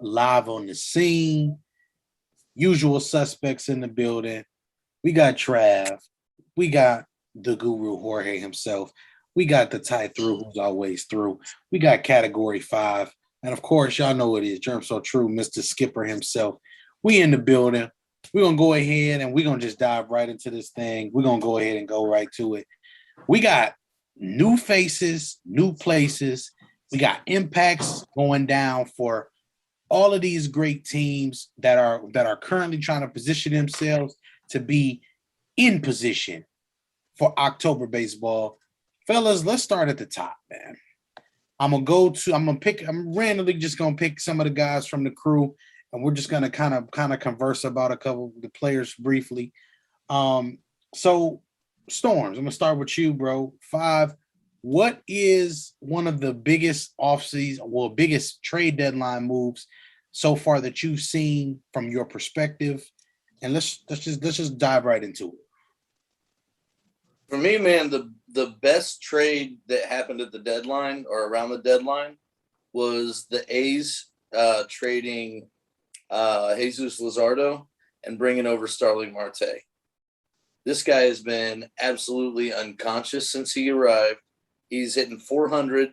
live on the scene. Usual suspects in the building. We got Trav. We got the guru Jorge himself. We got the tie through who's always through. We got category 5. And of course, y'all know it is Germ So True, Mr. Skipper himself. We in the building. We're going to go ahead and we're going to just dive right into this thing. We're going to go ahead and go right to it. We got new faces, new places. We got impacts going down for all of these great teams that are currently trying to position themselves to be in position for October baseball. Fellas, let's start at the top, man. I'm randomly just gonna pick some of the guys from the crew, and we're just gonna kind of converse about a couple of the players briefly. So Storms, I'm gonna start with you, bro. 5. What is one of the biggest biggest trade deadline moves so far that you've seen from your perspective? And let's just dive right into it. For me, man, the best trade that happened at the deadline or around the deadline was the A's trading Jesus Luzardo and bringing over Starling Marte. This guy has been absolutely unconscious since he arrived. He's hitting 400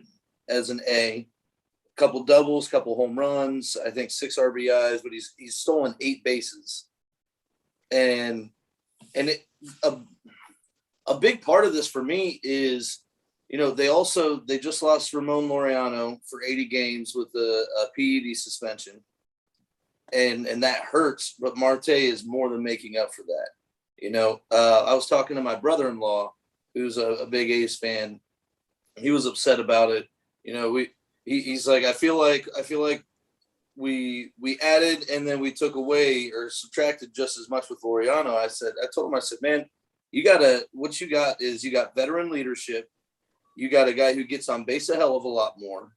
as an A, couple doubles, couple home runs, I think 6 RBIs, but he's stolen 8 bases. And a big part of this for me is, they just lost Ramon Laureano for 80 games with a PED suspension. And that hurts, but Marte is more than making up for that. I was talking to my brother-in-law, who's a big A's fan. He was upset about it. He's like, I feel like we added and then we took away or subtracted just as much with Laureano. I told him, man, you got veteran leadership. You got a guy who gets on base a hell of a lot more,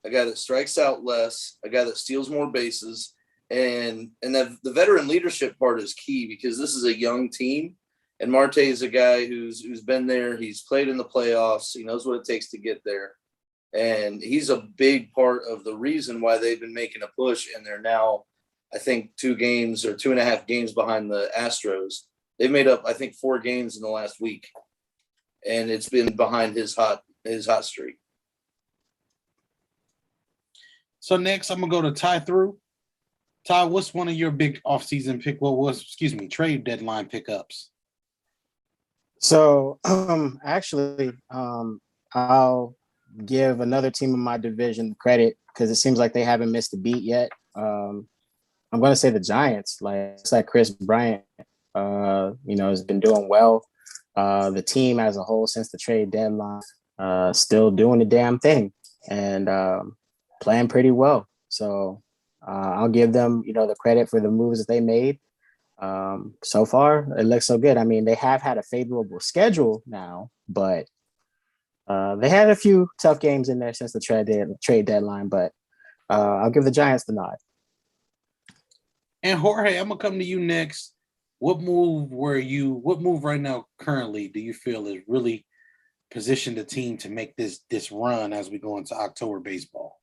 a guy that strikes out less, a guy that steals more bases. And that the veteran leadership part is key because this is a young team. And Marte is a guy who's been there. He's played in the playoffs. He knows what it takes to get there. And he's a big part of the reason why they've been making a push. And they're now, I think, 2 games or 2.5 games behind the Astros. They've made up, I think, 4 games in the last week. And it's been behind his hot streak. So next, I'm going to go to Ty Through. Ty, what's one of your big offseason trade deadline pickups? So actually, I'll give another team in my division credit because it seems like they haven't missed a beat yet. I'm going to say the Giants. It's like Chris Bryant, has been doing well. The team as a whole since the trade deadline, still doing the damn thing and playing pretty well. So I'll give them, the credit for the moves that they made. So far, it looks so good. I mean, they have had a favorable schedule now, but they had a few tough games in there since the trade deadline. But I'll give the Giants the nod. And Jorge, I'm gonna come to you next. What move right now currently do you feel is really positioned the team to make this run as we go into October baseball?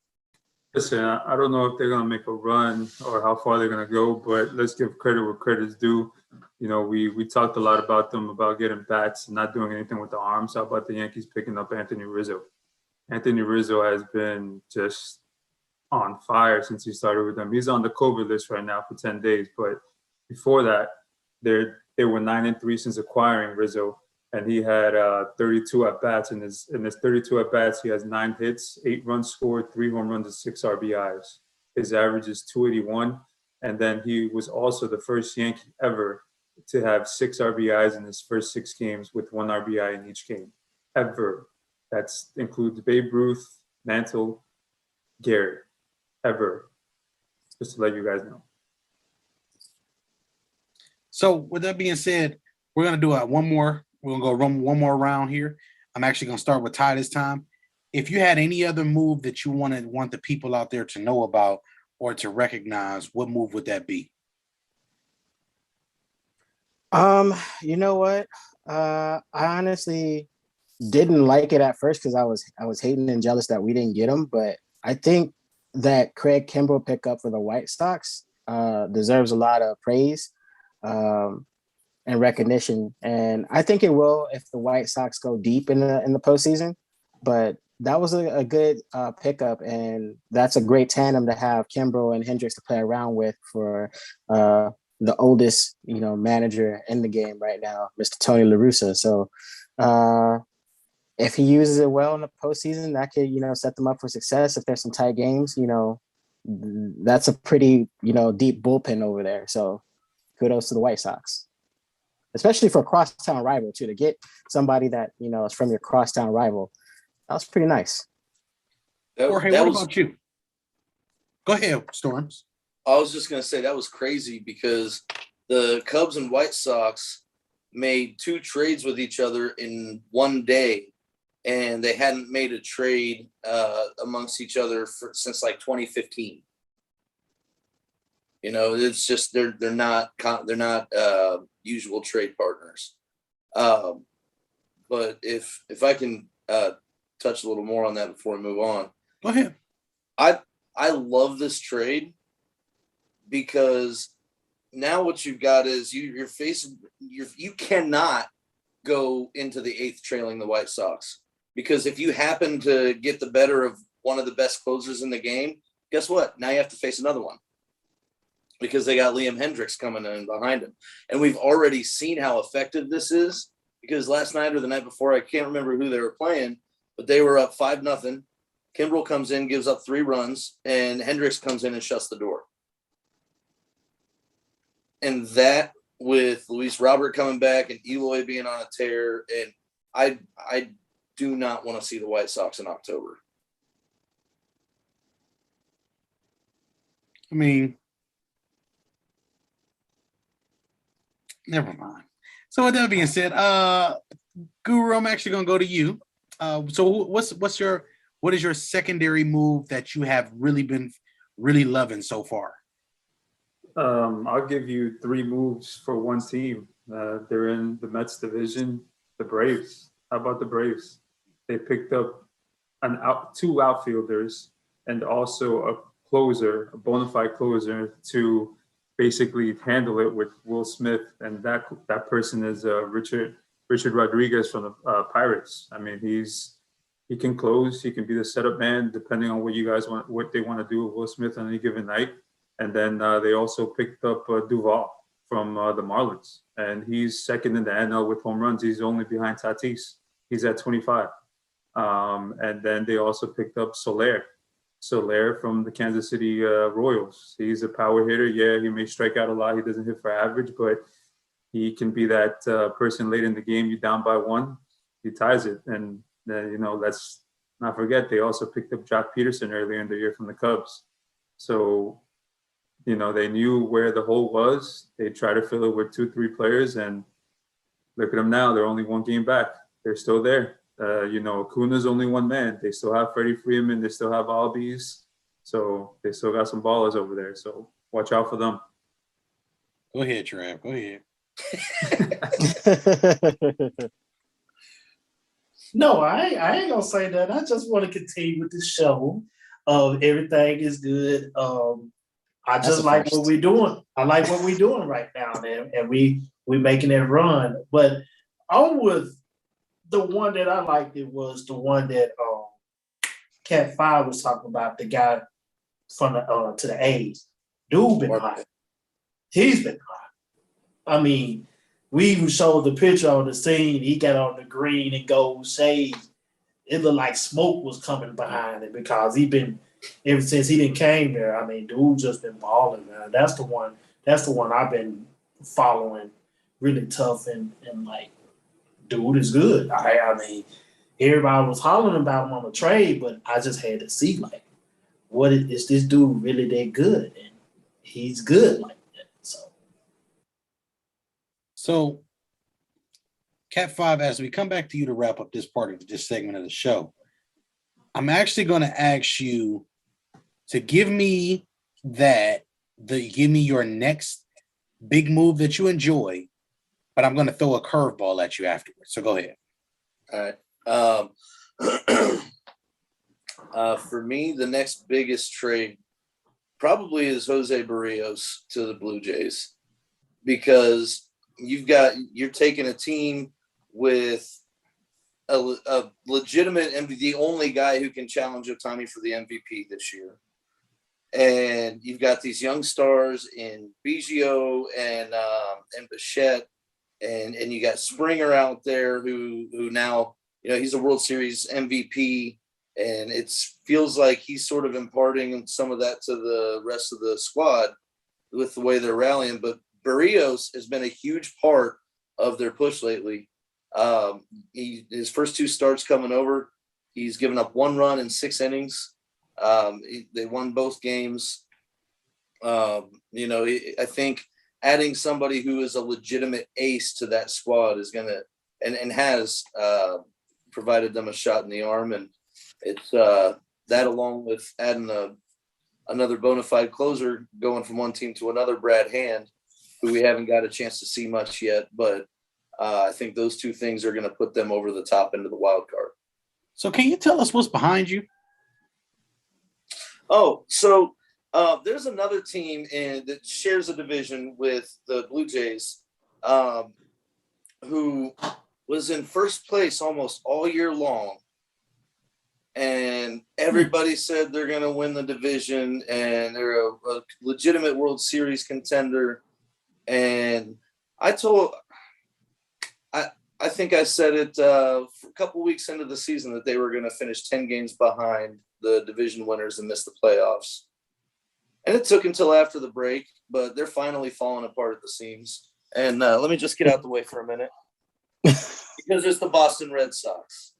Listen, I don't know if they're going to make a run or how far they're going to go, but let's give credit where credit's due. We talked a lot about them, about getting bats and not doing anything with the arms. How about the Yankees picking up Anthony Rizzo? Anthony Rizzo has been just on fire since he started with them. He's on the COVID list right now for 10 days, but before that, they were 9-3 since acquiring Rizzo. And he had 32 at-bats. In his 32 at-bats, he has 9 hits, 8 runs scored, 3 home runs, and 6 RBIs. His average is 281. And then he was also the first Yankee ever to have 6 RBIs in his first 6 games with 1 RBI in each game, ever. That includes Babe Ruth, Mantle, Gary, ever. Just to let you guys know. So with that being said, we're going to do one more. We're going to go run one more round here. I'm actually going to start with Ty this time. If you had any other move that you want the people out there to know about or to recognize, what move would that be? You know what? I honestly didn't like it at first because I was hating and jealous that we didn't get him. But I think that Craig Kimbrell pickup for the White Sox deserves a lot of praise and recognition, and I think it will if the White Sox go deep in the postseason. But that was a good pickup, and that's a great tandem to have Kimbrell and Hendricks to play around with for the oldest manager in the game right now, Mr. Tony La Russa. So if he uses it well in the postseason, that could set them up for success. If there's some tight games, that's a pretty deep bullpen over there. So kudos to the White Sox, especially for a crosstown rival too. To get somebody that is from your crosstown rival, that was pretty nice. Jorge, what about you? Go ahead, Storms. I was just going to say that was crazy because the Cubs and White Sox made 2 trades with each other in one day, and they hadn't made a trade amongst each other since like 2015. It's just they're not usual trade partners. But if I can touch a little more on that before we move on, go ahead. I love this trade because now what you've got is you cannot go into the 8th trailing the White Sox, because if you happen to get the better of one of the best closers in the game, guess what? Now you have to face another one because they got Liam Hendricks coming in behind him. And we've already seen how effective this is because last night or the night before, I can't remember who they were playing, but they were up 5-0. Kimbrell comes in, gives up 3 runs, and Hendricks comes in and shuts the door. And that, with Luis Robert coming back and Eloy being on a tear, and I do not want to see the White Sox in October. I mean, never mind. So with that being said, Guru, I'm actually gonna go to you. So what is your secondary move that you have really been loving so far? I'll give you 3 moves for one team. They're in the Mets division, the Braves. How about the Braves? They picked up 2 outfielders and also a closer, a bona fide closer, to basically handle it with Will Smith, and that person is Richard Rodriguez from the Pirates. I mean, he can close, he can be the setup man, depending on what they want to do with Will Smith on any given night. And then they also picked up Duvall from the Marlins, and he's second in the NL with home runs. He's only behind Tatis. He's at 25. And then they also picked up Soler from the Kansas City Royals. He's a power hitter. Yeah, he may strike out a lot. He doesn't hit for average, but he can be that person late in the game. You down by 1, he ties it. And then, let's not forget, they also picked up Jock Peterson earlier in the year from the Cubs. So, they knew where the hole was. They tried to fill it with 2-3 players, and look at them now. They're only 1 game back. They're still there. Acuna's only 1 man. They still have Freddie Freeman. They still have Albies. So they still got some ballers over there. So watch out for them. Go ahead, Trav. Go ahead. No, I ain't gonna say that. I just want to continue with the show. Everything is good. I just like what we're doing. I like what we're doing right now, and we making it run. But on with the one that I liked, it was the one that Cat 5 was talking about, the guy from the to the A's. Dude been hot. He's been hot. I mean, we even showed the picture on the scene. He got on the green and gold shades. It looked like smoke was coming behind it because he been, ever since he didn't came there. I mean, dude just been balling, man. That's the one I've been following really tough and like, dude is good. I mean, everybody was hollering about him on the trade, but I just had to see, like, is this dude really that good? And he's good like that. So, Cat 5, as we come back to you to wrap up this part of this segment of the show, I'm actually going to ask you to give me your next big move that you enjoy, but I'm going to throw a curveball at you afterwards. So go ahead. All right. For me, the next biggest trade probably is Jose Barrios to the Blue Jays, because you're taking a team with a legitimate MVP, the only guy who can challenge Ohtani for the MVP this year. And you've got these young stars in Biggio and Bichette, and you got Springer out there who now, he's a World Series MVP, and it feels like he's sort of imparting some of that to the rest of the squad with the way they're rallying. But Barrios has been a huge part of their push lately. His first 2 starts coming over, he's given up 1 run in 6 innings. They won both games. I think adding somebody who is a legitimate ace to that squad is going to, and has provided them a shot in the arm. And it's that, along with adding another bona fide closer going from one team to another, Brad Hand, who we haven't got a chance to see much yet. But I think those 2 things are going to put them over the top into the wild card. So can you tell us what's behind you? Oh, so there's another team that shares a division with the Blue Jays, who was in first place almost all year long. And everybody said they're going to win the division, and they're a legitimate World Series contender. And I think I said it a couple weeks into the season that they were going to finish 10 games behind the division winners and miss the playoffs. And it took until after the break, but they're finally falling apart at the seams. And let me just get out the way for a minute, because it's the Boston Red Sox.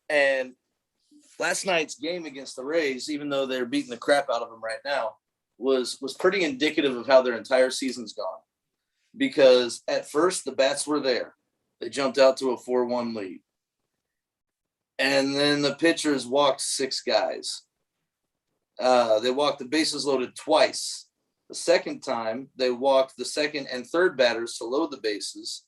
And last night's game against the Rays, even though they're beating the crap out of them right now, was pretty indicative of how their entire season's gone. Because at first the bats were there. They jumped out to a 4-1 lead. And then the pitchers walked 6 guys. They walked the bases loaded twice. The second time, they walked the second and third batters to load the bases,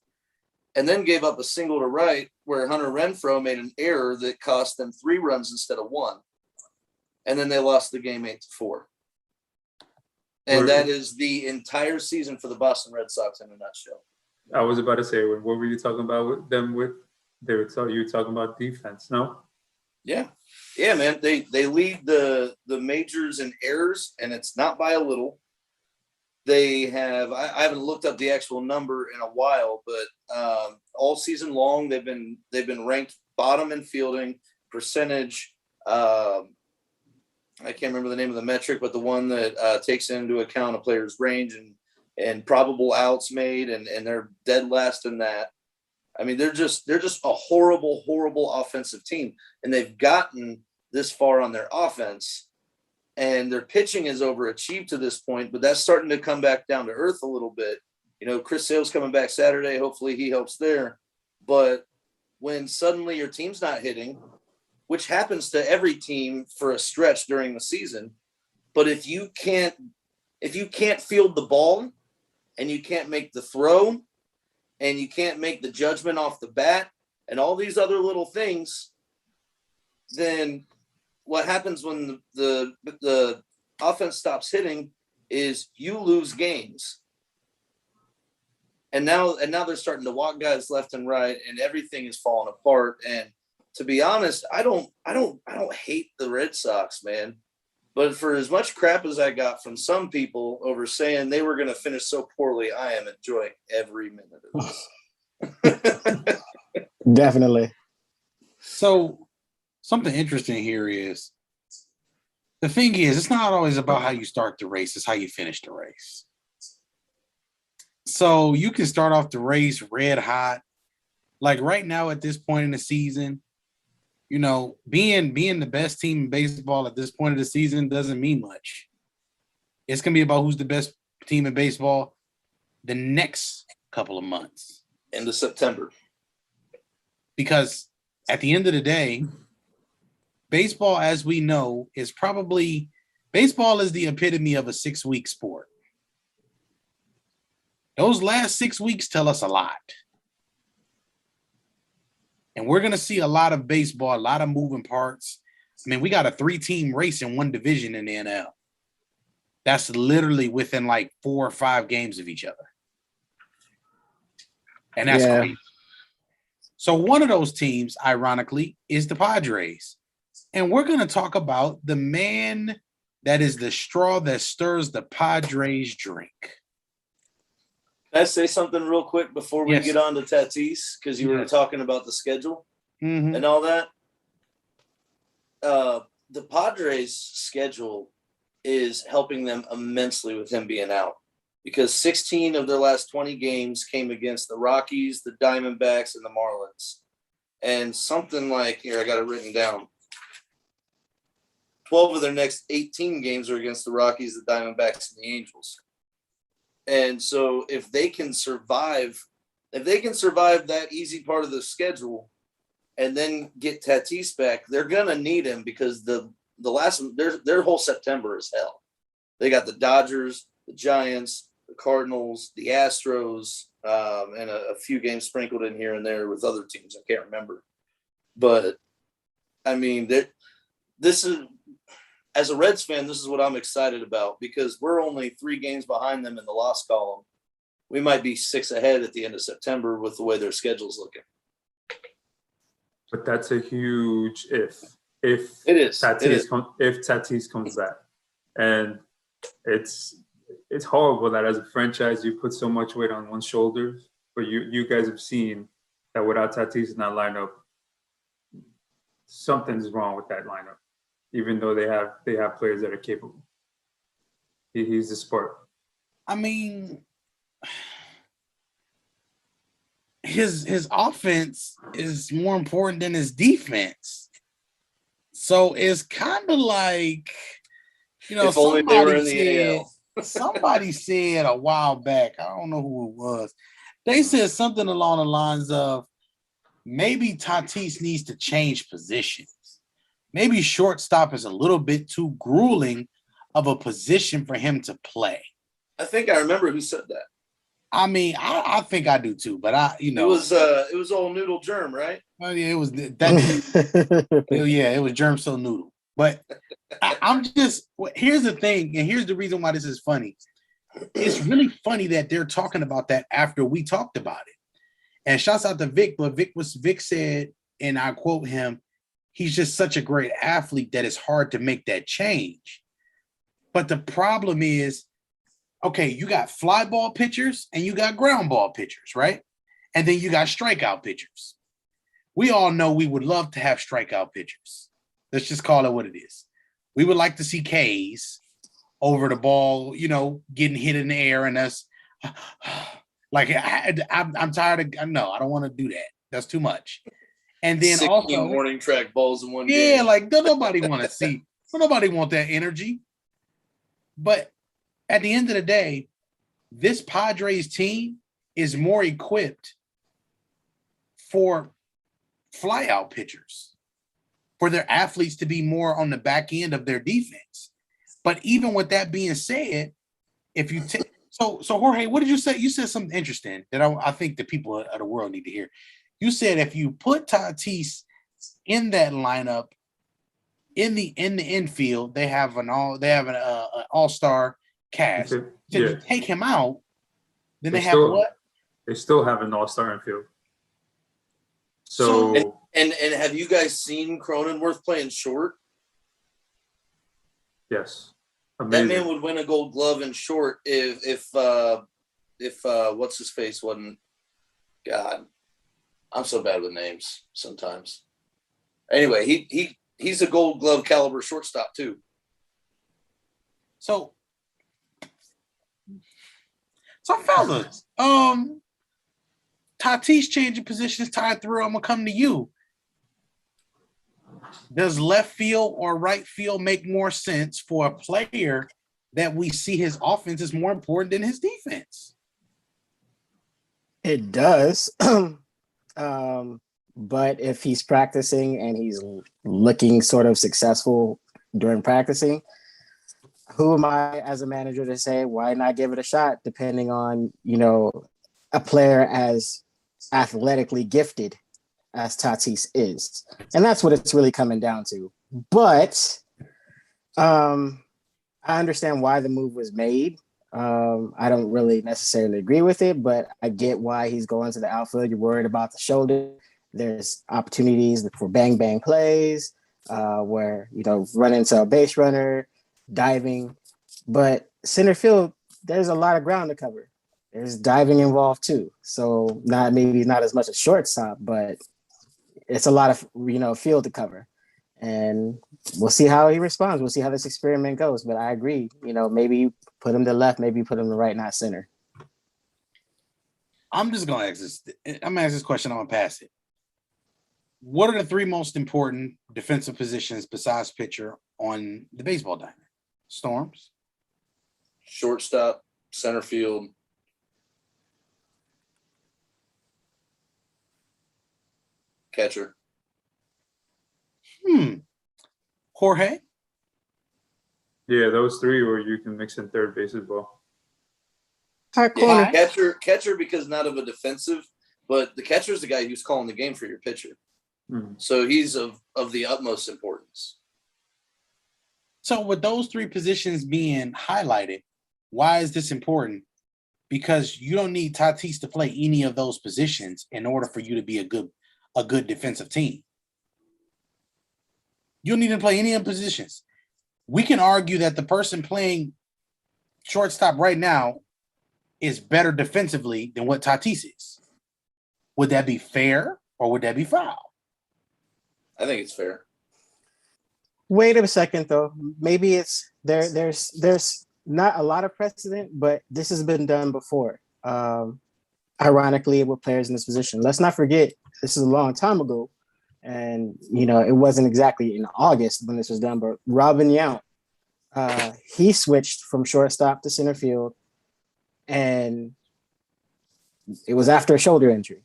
and then gave up a single to right, where Hunter Renfroe made an error that cost them 3 runs instead of 1. And then they lost the game 8-4. And that is the entire season for the Boston Red Sox in a nutshell. I was about to say, what were you talking about with them? You were talking about defense, no? Yeah, man. They lead the majors in errors, and it's not by a little. They have, I haven't looked up the actual number in a while, but all season long they've been ranked bottom in fielding percentage. I can't remember the name of the metric, but the one that takes into account a player's range and probable outs made, and they're dead last in that. I mean, they're just a horrible, horrible offensive team, and they've gotten this far on their offense, and their pitching is overachieved to this point, but that's starting to come back down to earth a little bit. Chris Sale's coming back Saturday. Hopefully he helps there. But when suddenly your team's not hitting, which happens to every team for a stretch during the season, but if you can't field the ball, and you can't make the throw, and you can't make the judgment off the bat, and all these other little things, then what happens when the offense stops hitting is you lose games. And now they're starting to walk guys left and right, and everything is falling apart. And to be honest, I don't hate the Red Sox, man. But for as much crap as I got from some people over saying they were going to finish so poorly, I am enjoying every minute of this. Definitely. So something interesting here is, the thing is, it's not always about how you start the race, it's how you finish the race. So you can start off the race red hot. Like right now at this point in the season, being the best team in baseball at this point of the season doesn't mean much. It's going to be about who's the best team in baseball the next couple of months. End of September. Because at the end of the day, baseball, as we know, baseball is the epitome of a 6-week sport. Those last 6 weeks tell us a lot. And we're going to see a lot of baseball, a lot of moving parts. I mean, we got a 3-team race in one division in the NL. That's literally within like 4 or 5 games of each other. And that's crazy. So one of those teams, ironically, is the Padres. And we're going to talk about the man that is the straw that stirs the Padres drink. Can I say something real quick before we get on to Tatis? Because you were talking about the schedule and all that. The Padres' schedule is helping them immensely with him being out, because 16 of their last 20 games came against the Rockies, the Diamondbacks, and the Marlins. And something like, here, I got it written down, 12 of their next 18 games are against the Rockies, the Diamondbacks, and the Angels. And so if they can survive that easy part of the schedule and then get Tatis back, they're gonna need him, because the last their whole September is hell. They got the Dodgers, the Giants, the Cardinals, the Astros, and a few games sprinkled in here and there with other teams. I can't remember. But I mean, this is, as a Reds fan, this is what I'm excited about, because we're only 3 games behind them in the loss column. We might be 6 ahead at the end of September with the way their schedule's looking. But that's a huge if. If it is, if Tatis comes back, and it's horrible that as a franchise you put so much weight on one's shoulders. But you guys have seen that without Tatis in that lineup, something's wrong with that lineup. Even though they have players that are capable. He's the spark. I mean, his offense is more important than his defense. So it's kind of like, if only they were in the AL. Somebody said a while back, I don't know who it was, they said something along the lines of, maybe Tatis needs to change positions. Maybe shortstop is a little bit too grueling of a position for him to play. I think I remember who said that. I mean, I think I do too, but it was old Noodle Germ, right? Oh yeah, it was that. It was Germ So Noodle. But I'm just, here's the thing, and here's the reason why this is funny. It's really funny that they're talking about that after we talked about it. And shouts out to Vic, but Vic said, and I quote him, he's just such a great athlete that it's hard to make that change. But the problem is, okay, you got fly ball pitchers and you got ground ball pitchers, right? And then you got strikeout pitchers. We all know we would love to have strikeout pitchers. Let's just call it what it is. We would like to see K's over the ball, getting hit in the air, and us like, I'm tired of, no, I don't want to do that. That's too much. And then 16 also warning track balls in one game. Yeah, like nobody want to see. Nobody want that energy. But at the end of the day, this Padres team is more equipped for flyout pitchers, for their athletes to be more on the back end of their defense. But even with that being said, if you take so Jorge, what did you say? You said something interesting that I think the people of the world need to hear. You said if you put Tatis in that lineup in the infield, they have an all-star cast. So if you take him out, then they have what? They still have an all-star infield. So and have you guys seen Cronenworth playing short? Yes. Amazing. That man would win a Gold Glove in short if what's his face wasn't. God, I'm so bad with names sometimes. Anyway, he's a Gold Glove caliber shortstop too. So fellas, Tatis changing positions, tied through. I'm gonna come to you. Does left field or right field make more sense for a player that we see his offense is more important than his defense? It does. But if he's practicing and he's looking sort of successful during practicing, who am I as a manager to say, why not give it a shot, depending on, a player as athletically gifted as Tatis is. And that's what it's really coming down to. But I understand why the move was made. I don't really necessarily agree with it, but I get why he's going to the outfield. You're worried about the shoulder. There's opportunities for bang bang plays where run into a base runner, diving. But center field, there's a lot of ground to cover. There's diving involved too. So maybe not as much as shortstop, but it's a lot of field to cover. And we'll see how he responds. We'll see how this experiment goes. But I agree, maybe put him to left, maybe put him to right, not center. I'm just gonna ask this. I'm gonna ask this question. I'm gonna pass it. What are the three most important defensive positions besides pitcher on the baseball diamond? Storms, shortstop, center field, catcher. Jorge? Yeah, those three, or you can mix in third base as well. Yeah, catcher because not of a defensive, but the catcher is the guy who's calling the game for your pitcher. So he's of the utmost importance. So with those three positions being highlighted, why is this important? Because you don't need Tatis to play any of those positions in order for you to be a good defensive team. You don't need to play any of the positions. We can argue that the person playing shortstop right now is better defensively than what Tatis is. Would that be fair or would that be foul? I think it's fair. Wait a second, though. Maybe it's there's not a lot of precedent, but this has been done before. Ironically, with players in this position. Let's not forget, this is a long time ago. And, it wasn't exactly in August when this was done, but Robin Yount, he switched from shortstop to center field, and it was after a shoulder injury.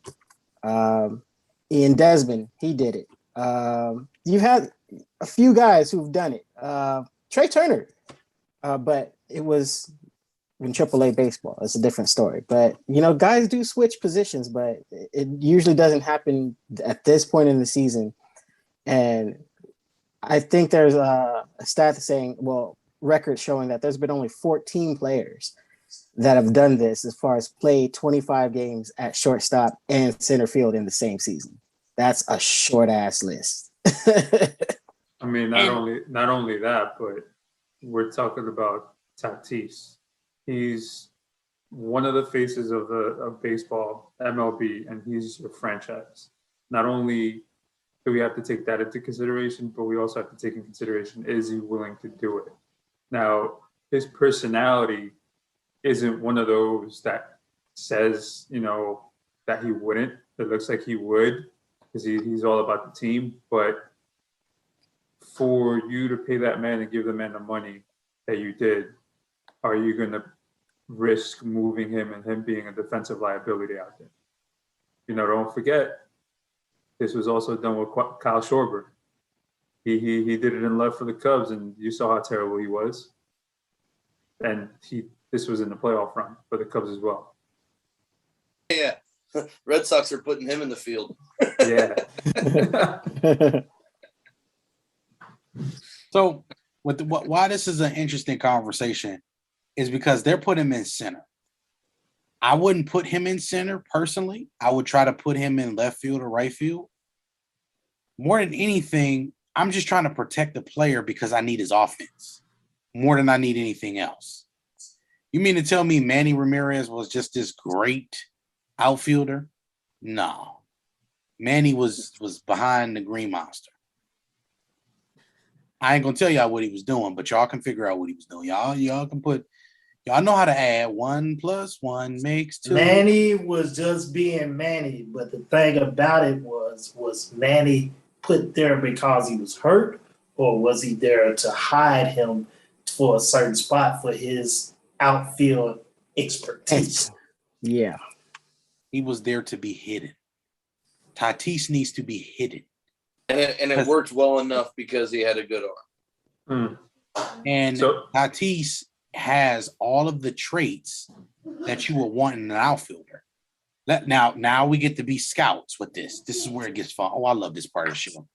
Ian Desmond, he did it. You had a few guys who've done it. Trey Turner, but it was in AAA baseball. It's a different story. But, guys do switch positions, but it usually doesn't happen at this point in the season. And I think there's a stat saying, record showing that there's been only 14 players that have done this as far as played 25 games at shortstop and center field in the same season. That's a short ass list. I mean, not only that, but we're talking about Tatis. He's one of the faces of baseball, MLB, and he's your franchise. Not only do we have to take that into consideration, but we also have to take in consideration, is he willing to do it? Now, his personality isn't one of those that says, that he wouldn't. It looks like he would, because he's all about the team. But for you to pay that man and give the man the money that you did, are you going to risk moving him and him being a defensive liability out there? Don't forget, this was also done with Kyle Schwarber. He did it in love for the Cubs, and you saw how terrible he was. And this was in the playoff run for the Cubs as well. Yeah, Red Sox are putting him in the field. Yeah. So why this is an interesting conversation is because they're putting him in center. I wouldn't put him in center personally. I would try to put him in left field or right field. More than anything, I'm just trying to protect the player because I need his offense more than I need anything else. You mean to tell me Manny Ramirez was just this great outfielder? No. Manny was behind the Green Monster. I ain't gonna tell y'all what he was doing, but y'all can figure out what he was doing. Y'all can put. Y'all know how to add 1 + 1 makes 2. Manny was just being Manny, but the thing about it was Manny put there because he was hurt, or was he there to hide him for a certain spot for his outfield expertise? Yeah. He was there to be hidden. Tatis needs to be hidden. And it worked well enough because he had a good arm. And Tatis has all of the traits that you would want in an outfielder. Now we get to be scouts with this. This is where it gets fun. Oh, I love this part of the show.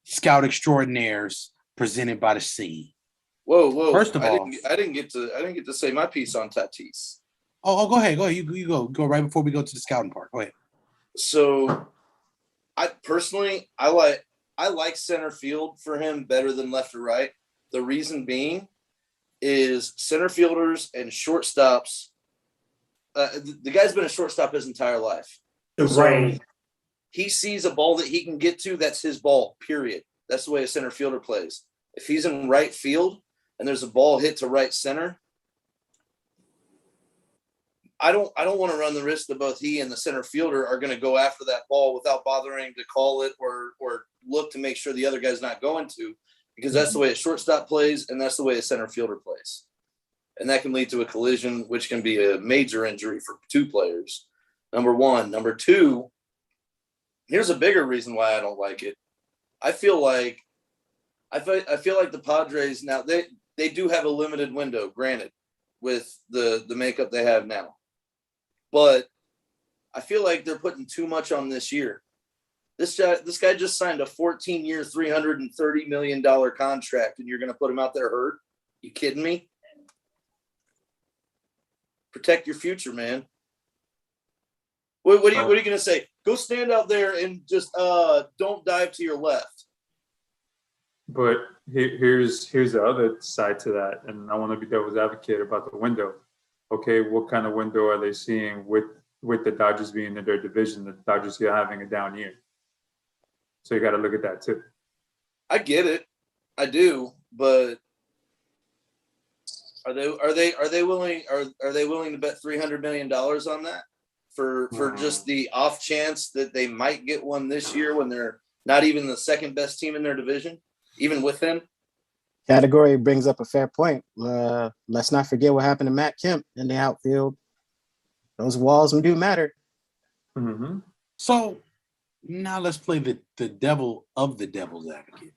Scout extraordinaires presented by the C. Whoa! First of all, I didn't get to say my piece on Tatis. Oh, go ahead. You go right before we go to the scouting part. Go ahead. So, I personally like center field for him better than left or right. The reason being is center fielders and shortstops. The guy's been a shortstop his entire life. Right. He sees a ball that he can get to. That's his ball, period. That's the way a center fielder plays. If he's in right field and there's a ball hit to right center, I don't want to run the risk that both he and the center fielder are going to go after that ball without bothering to call it or look to make sure the other guy's not going to, because that's the way a shortstop plays and that's the way a center fielder plays. And that can lead to a collision, which can be a major injury for two players. Number one. Number two, here's a bigger reason why I don't like it. I feel like the Padres now, they do have a limited window, granted, with the makeup they have now. But I feel like they're putting too much on this year. This guy just signed a 14-year, $330 million contract, and you're going to put him out there hurt? You kidding me? Protect your future, man. What are you going to say? Go stand out there and just don't dive to your left. But here's the other side to that, and I want to be devil's advocate about the window. Okay, what kind of window are they seeing with the Dodgers being in their division? The Dodgers are having a down year, so you got to look at that too. I get it, I do, but are they willing to bet $300 million on that for just the off chance that they might get one this year when they're not even the second best team in their division, even with them? Category brings up a fair point. Let's not forget what happened to Matt Kemp in the outfield. Those walls do matter. Mm-hmm. So now let's play the devil of the devil's advocate.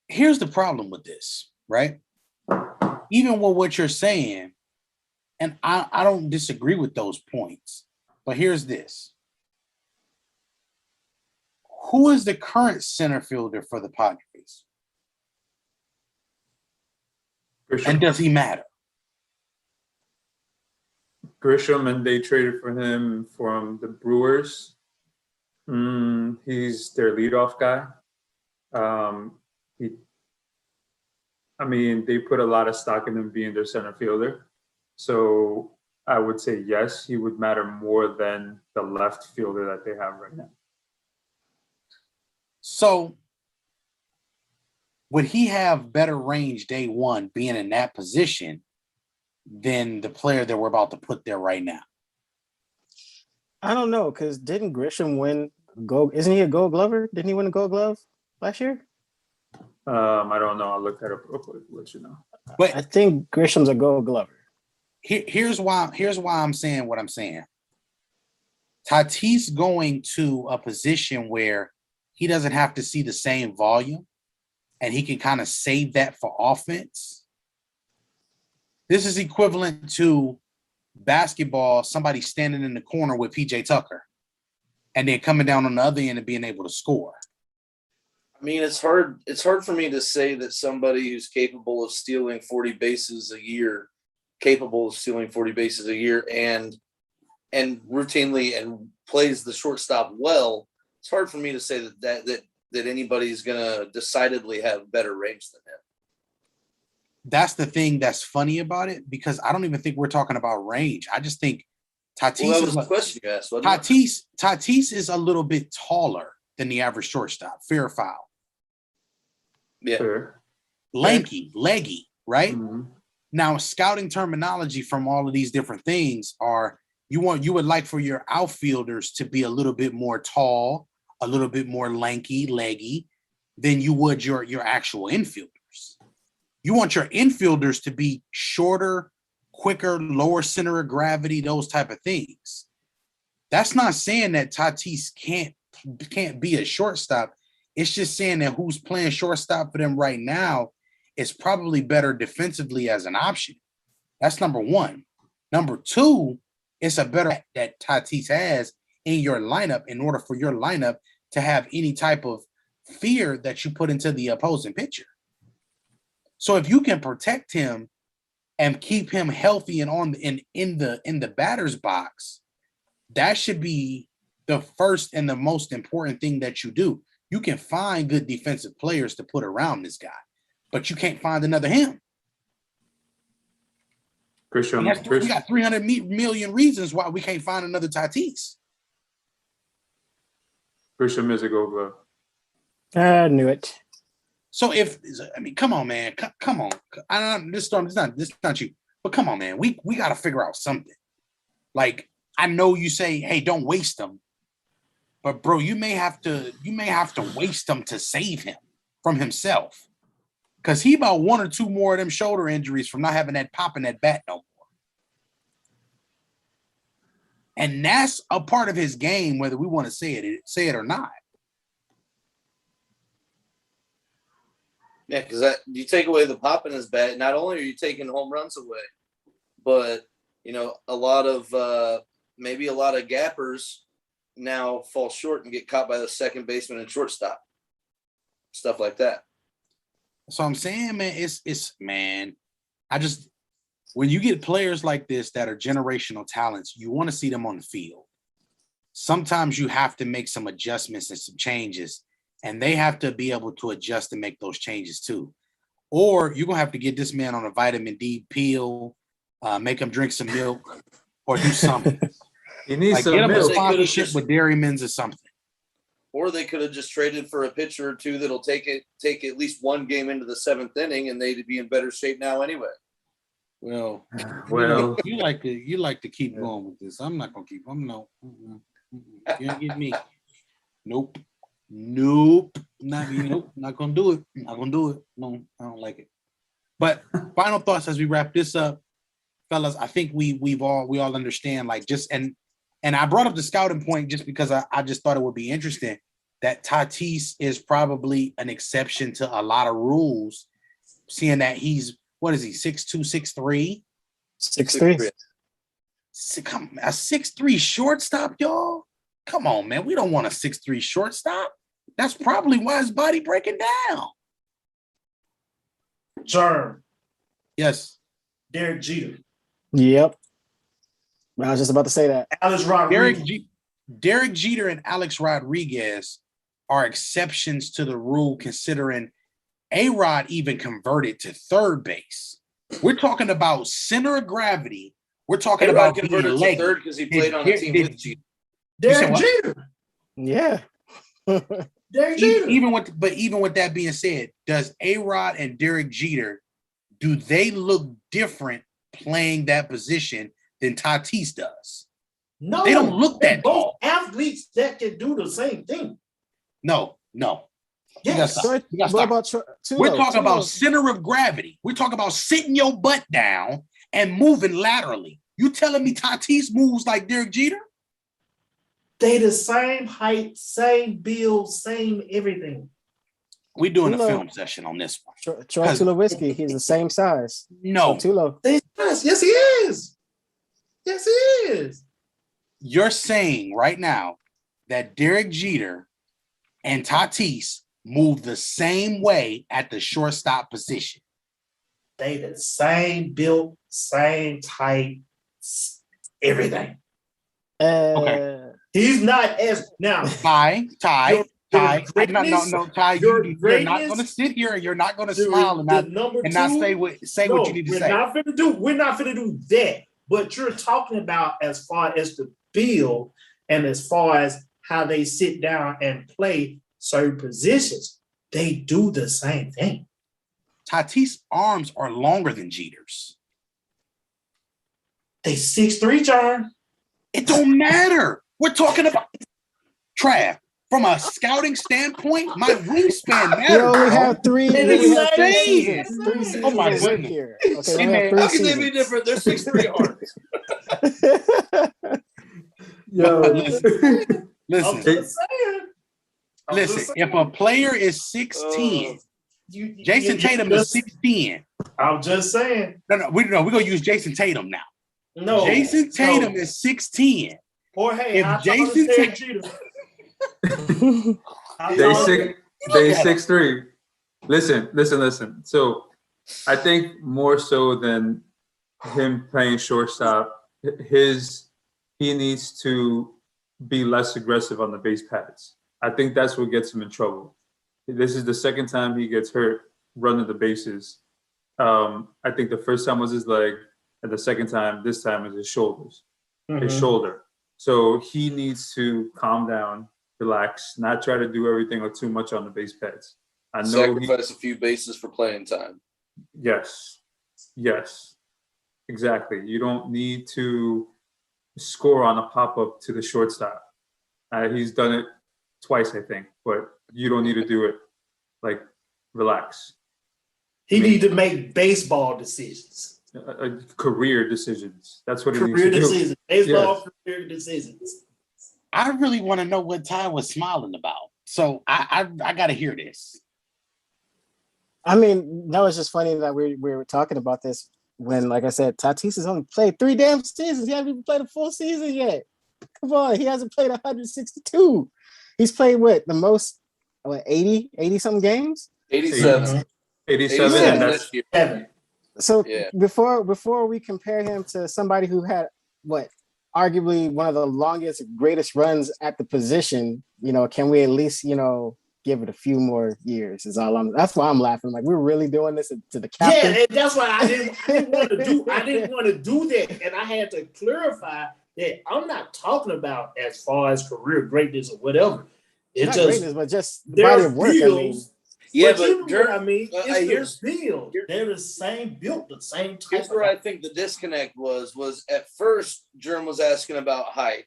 Here's the problem with this, right? Even with what you're saying, and I don't disagree with those points, but here's this. Who is the current center fielder for the Padres? Grisham. And does he matter? Grisham, and they traded for him from the Brewers. He's their leadoff guy. They put a lot of stock in him being their center fielder. So I would say yes, he would matter more than the left fielder that they have right now. So would he have better range day one being in that position than the player that we're about to put there right now? I don't know, because didn't Grisham win gold? Isn't he a gold glover? Didn't he win a gold glove last year? I don't know. I'll look that up real quick, let you know. But I think Grisham's a gold glover. Here's why I'm saying what I'm saying. Tatis going to a position where he doesn't have to see the same volume and he can kind of save that for offense. This is equivalent to basketball, somebody standing in the corner with PJ Tucker and then coming down on the other end and being able to score. I mean, it's hard for me to say that somebody who's capable of stealing 40 bases a year and routinely and plays the shortstop well. It's hard for me to say that anybody's going to decidedly have better range than him. That's the thing that's funny about it, because I don't even think we're talking about range. I just think Tatis that was the question you asked, wasn't it? Tatis is a little bit taller than the average shortstop. Fair or foul? Yeah. Sure. Lanky, leggy, right? Mm-hmm. Now, scouting terminology from all of these different things are you would like for your outfielders to be a little bit more tall, a little bit more lanky, leggy than you would your actual infielders. You want your infielders to be shorter, quicker, lower center of gravity, those type of things. That's not saying that Tatis can't be a shortstop. It's just saying that who's playing shortstop for them right now is probably better defensively as an option. That's number one. Number two, it's a better that Tatis has in your lineup in order for your lineup to have any type of fear that you put into the opposing pitcher. So if you can protect him and keep him healthy and in the batter's box, that should be the first and the most important thing that you do. You can find good defensive players to put around this guy, but you can't find another him. Christian, We got 300 million reasons why we can't find another Tatis. Christian Mizigo, I knew it. So come on, man, come on. This is not you, but come on, man. We got to figure out something. Like, I know you say, hey, don't waste them, but bro, you may have to waste them to save him from himself, because he about one or two more of them shoulder injuries from not having that pop in that bat no more. And that's a part of his game, whether we want to say it or not. Yeah, because you take away the pop in his bat, not only are you taking home runs away, but a lot of gappers now fall short and get caught by the second baseman and shortstop, stuff like that. So I'm saying, man, when you get players like this that are generational talents, you want to see them on the field. Sometimes you have to make some adjustments and some changes, and they have to be able to adjust and make those changes too. Or you're going to have to get this man on a vitamin D pill, make him drink some milk, or do something. he needs like some get him a milk. sponsorship with Dairyman's or something. Or they could have just traded for a pitcher or two that'll take at least one game into the seventh inning, and they'd be in better shape now anyway. Well, you like to keep going with this. I'm not gonna keep. No. You don't get me. Nope. Not gonna do it. Not gonna do it. No, I don't like it. But final thoughts as we wrap this up, fellas. I think we all understand. Like, just and I brought up the scouting point just because I just thought it would be interesting that Tatis is probably an exception to a lot of rules, seeing that he's, what is he, 6'2", 6'3"? 6'3". A 6'3" shortstop, y'all? Come on, man. We don't want a 6'3" shortstop. That's probably why his body breaking down. Germ. Yes. Derek Jeter. Yep. I was just about to say that. Alex Rodriguez. Derek Jeter and Alex Rodriguez are exceptions to the rule, considering A-Rod even converted to third base. We're talking about center of gravity. We're talking about converted to third because he played on a team with Jeter. Derek Jeter. Yeah. Derek Jeter. Even with that being said, does A-Rod and Derek Jeter, do they look different playing that position than Tatis does? No, they don't look that both athletes that can do the same thing. No. Yes. What about Tulo? We're talking about center of gravity. We're talking about sitting your butt down and moving laterally. You telling me Tatis moves like Derek Jeter? They the same height, same build, same everything. We're doing a film session on this one. Troy Tulowitzki, he's the same size. No. Tulo. Yes, he is. Yes, he is. You're saying right now that Derek Jeter and Tatis move the same way at the shortstop position. They the same build, same height, everything. Okay. He's not as now. Ty. No, Ty. You're not going to sit here and you're not going to smile and not say what you need to say. We're not going to do that. But you're talking about as far as the build and as far as how they sit down and play certain positions. They do the same thing. Tatis' arms are longer than Jeter's. They 6'3", John. It don't matter. We're talking about Trav. From a scouting standpoint, my wingspan matters. We only have three. seasons. Oh my goodness! Here. Okay, how can they be different? They're 6'3" arms. Yo, listen. If a player is 6'10", Jason Tatum is 6'10". I'm just saying. No, we're gonna use Jason Tatum now. No, Jason Tatum no. is 6'10". Jorge, If how tall Jason is Derek Tatum- Jeter? How They tall- they 6'3". Listen. So I think more so than him playing shortstop, he needs to be less aggressive on the base paths. I think that's what gets him in trouble. This is the second time he gets hurt running the bases. I think the first time was his leg, and the second time, this time, is his shoulders. His shoulder. So he needs to calm down, relax, not try to do everything or too much on the base paths. I know Sacrifice a few bases for playing time. Yes, exactly. You don't need to score on a pop-up to the shortstop. He's done it twice, I think, but you don't need to do it. Like, relax. He need to make baseball decisions. Career decisions. That's what he needs Career to do. decisions. Baseball career decisions. I really want to know what Ty was smiling about. So I got to hear this. I mean, that was just funny that we were talking about this when, like I said, Tatis has only played 3 damn seasons. He hasn't even played a full season yet. Come on, he hasn't played 162. He's played the most, 80 something games? 87. 87, and that's So Yeah. before we compare him to somebody who had arguably one of the longest, greatest runs at the position, can we at least, give it a few more years? That's why I'm laughing. Like, we're really doing this to the captain. Yeah, and that's why I didn't want to do that. And I had to clarify that I'm not talking about as far as career greatness or whatever. It's Not just greatness, but just the body of work. bills. Yeah, But you know what I mean? here's the build. They're the same built, the same type. Here's where I think the disconnect was at first Germ was asking about height,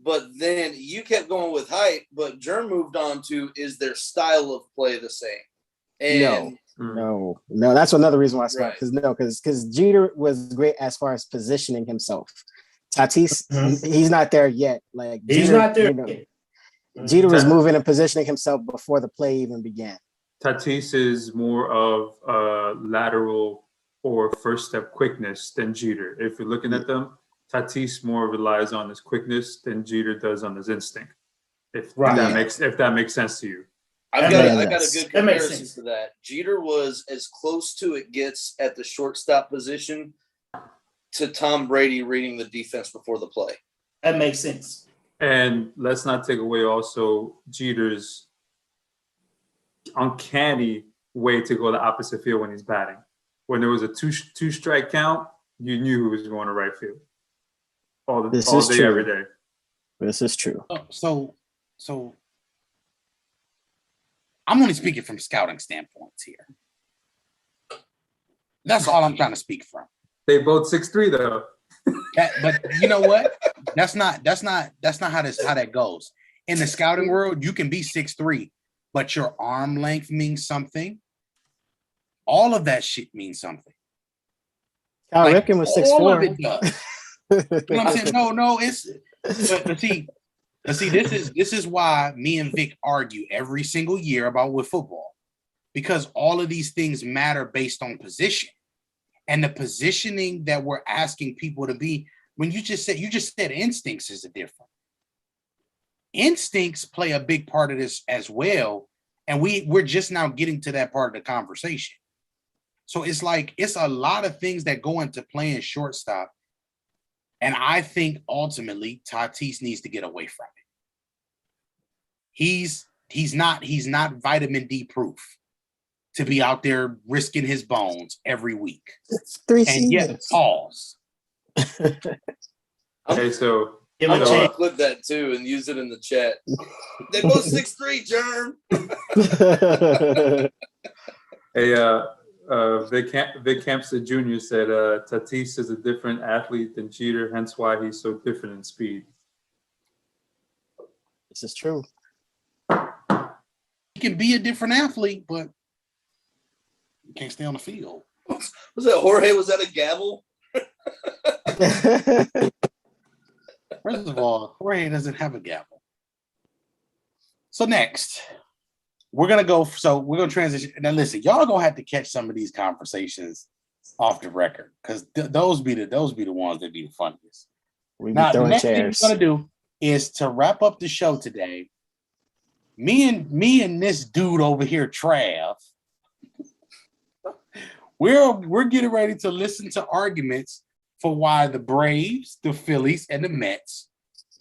but then you kept going with height, but Germ moved on to is their style of play the same? And No, that's another reason why I stopped. Right. Because Jeter was great as far as positioning himself. Tatis, he's not there yet. Like, he's not there. Jeter was moving and positioning himself before the play even began. Tatis is more of lateral or first step quickness than Jeter. If you're looking at them, Tatis more relies on his quickness than Jeter does on his instinct. If that makes sense to you. I got a good comparison to that. Jeter was as close to it gets at the shortstop position to Tom Brady reading the defense before the play. That makes sense. And let's not take away also Jeter's uncanny way to go the opposite field when he's batting. When there was a two strike count, you knew who was going to right field. All day, every day. This is true. So I'm only speaking from scouting standpoints here. That's all I'm trying to speak from. They both 6'3" though. But you know what? That's not how that goes. In the scouting world, you can be 6'3", but your arm length means something. All of that shit means something. Cal Ripken was 6'4". All of it does. You know what I'm saying? No, it's but see, this is why me and Vic argue every single year about with football, because all of these things matter based on position. And the positioning that we're asking people to be, when you just said instincts is a different. Instincts play a big part of this as well. And we're just now getting to that part of the conversation. So it's like, it's a lot of things that go into playing shortstop. And I think ultimately Tatis needs to get away from it. He's not vitamin D proof to be out there risking his bones every week. It's 3 and seasons. yet pause. Okay, so I'm gonna clip that too and use it in the chat. They both 6'3", Germ. Hey, Vic Hampstead Jr. said Tatis is a different athlete than Jeter, hence why he's so different in speed. This is true. He can be a different athlete, but you can't stay on the field. Was that Jorge? Was that a gavel? First of all, Jorge doesn't have a gavel. So next, we're gonna transition. Now listen, y'all gonna have to catch some of these conversations off the record because those be the ones that be the funniest. We be Now, the throwing next thing chairs. we're gonna do is to wrap up the show today. Me and this dude over here, Trav, we're getting ready to listen to arguments for why the Braves, the Phillies, and the Mets